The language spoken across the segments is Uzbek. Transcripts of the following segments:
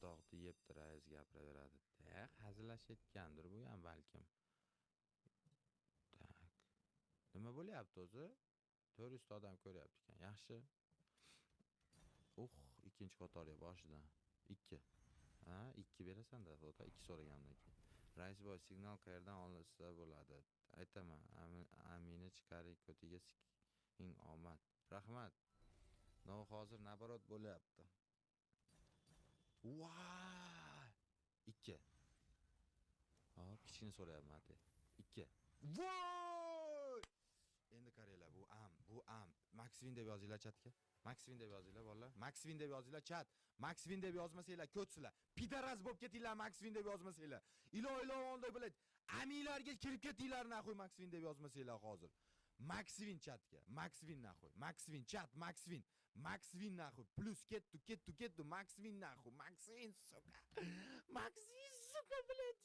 toqni yebdi, rais gapiraveradi. Tak, hazillashayotgandir bu ham balkim. Tak. Nima bo'lyapti o'zi? 400 ta odam ko'ryapti ekan. Yaxshi. Ikkinchi qatorga boshidan. 2. Ha, 2 berasan-da, xudo 2 so'ragandan keyin. Rais boy, signal qayerdan olinsa bo'ladi? Aytaman, Amina chiqaring ko'tiga ing omad. Rahmat. Hozir naborot bo'lyapti. Vay! 2. Hop, kichkina so'rayapman, ate. 2. Voy! Endi qaranglar, bu am. Maxwin deb yozinglar chatga. Maxwin deb yozinglar bolalar. Maxwin deb yozinglar chat. Maxwin deb yozmasanglar ko'tsizlar. Pidaras bo'lib ketinglar Maxwin deb yozmasanglar. Ilohiy biladi. Amilarga kirib ketinglar naxoy Maxwin deb yozmasanglar hozir. Maxwin chatga. Maxwin naxoy. Maxwin chat, Maxwin. Maxwin naxoy. Plus ketdi. Maxwin naxoy. Maxwin suka. Maxwin suka bilet.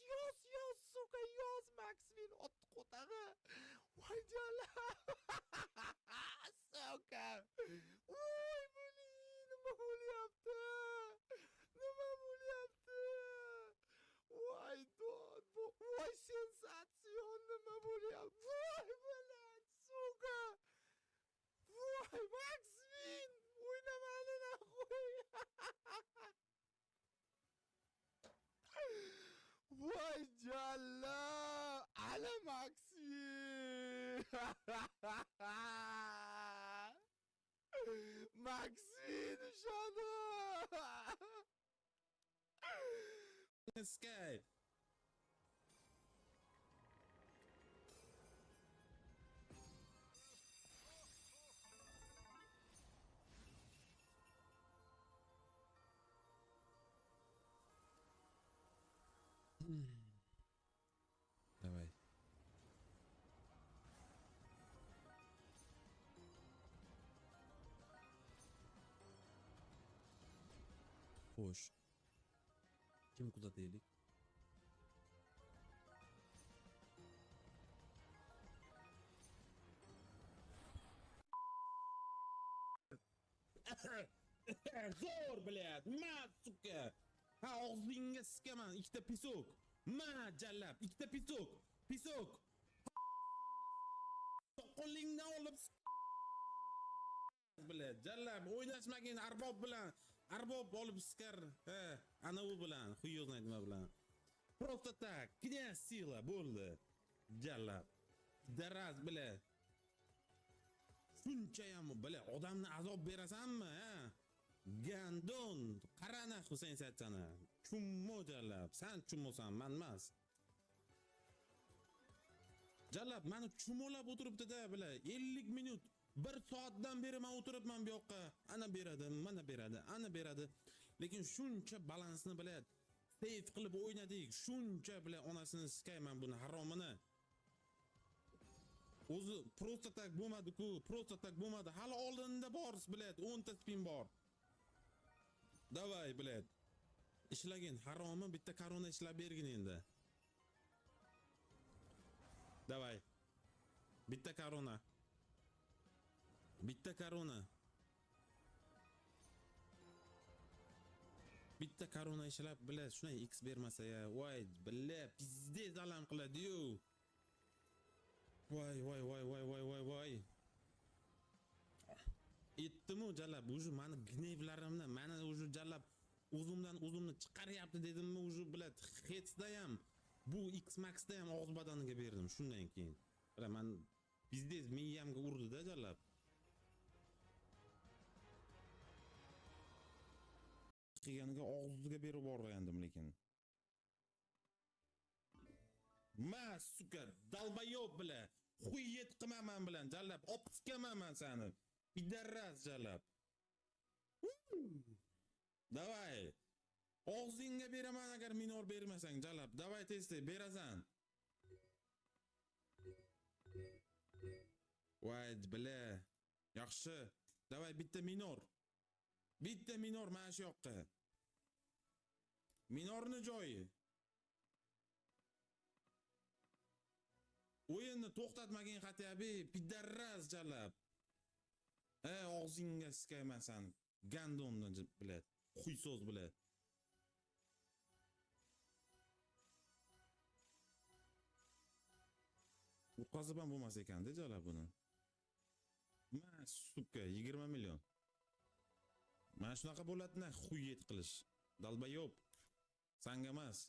Yoz suka, yoz Maxwin. Ot qo'tag'i. Voy jala. Suka. Voy buli, nima bo'lyapti? Voy dod, voy sensatsion nima bo'lyapti? Voy bilet, suka. Voy Maxwin, o'ynamani naxoy. Voy jalla, ala Maxwin. Maxwin ushadi. Escape. Давай. Hoş. Kim kuzataylik? Zor, блядь, mat suka. Ha, og'zingga sikaman, ikkita pisok. Ma jallab, ikkita pisok. Pisok. Qo'lingdan olib bilan jallab o'ynashmagin arbob bilan. Arbob olib sikar. Ha, ana u bilan, xuyozni nima bilan. Просто так, knyaz sila bo'ldi. Jallab. Daraz bilan. Shunchayam bilan odamni azob berasanmi, ha? Gandon, qarana Husayn Satchani. Chummo jallab, sen chummosan, men emas. Jallab meni chumolab o'tiribdi-da, bila 50 minut, 1 soatdan beri men o'tiribman bu yoqqa. Ana beradi, mana beradi, ana beradi. Lekin shuncha balansni biladi. Safe qilib o'ynadik. Shuncha bilan onasini sikayman buni haromini. O'zi просто так bo'lmadi-ku, просто так bo'lmadi. Hali oldinda bor, bilad, 10 ta spin bor. Davay, bilad. Ishlagin, haromi bitta korona ishlab bergin endi. Davay. Bitta korona. Bitta korona. Bitta korona ishlab, bilad, shunday X bermasa ya, voy, bilad, pizdez alam qiladi-yu. Voy. Etdimu jallab, o'sha meni gnevlarimni, meni o'sha jallab o'zimni chiqaryapti dedimmi, o'sha bilad, hetsda ham, bu X Maxda ham og'iz badaniga berdim shundan keyin. Mana men pizdez miyamga urdi-da jallab. Qilganiga og'ziga berib borgandim lekin. Ma suka, dalbayob bilan, xuyet qilmaman bilan jallab, optikaman men seni. Pidarras jallab. Davay. Og'zingga beraman agar minor bermasang jallab. Davay tez berasan. Voy bila. Yaxshi. Davay bitta minor. Bitta minor mana shu yoqqa. Minorni joyi. O'yinni to'xtatmagin xatabi, pidarras jallab. Og'zingga sikaymasan. Gandonni bilad. Xuy so'z bilad. Qozib ham bo'lmas ekan-da jo'lab buni. Ma, suka, 20 million. Mana shunaqa bo'ladi-na, xuyet qilish. Dalbayob. Sanga emas.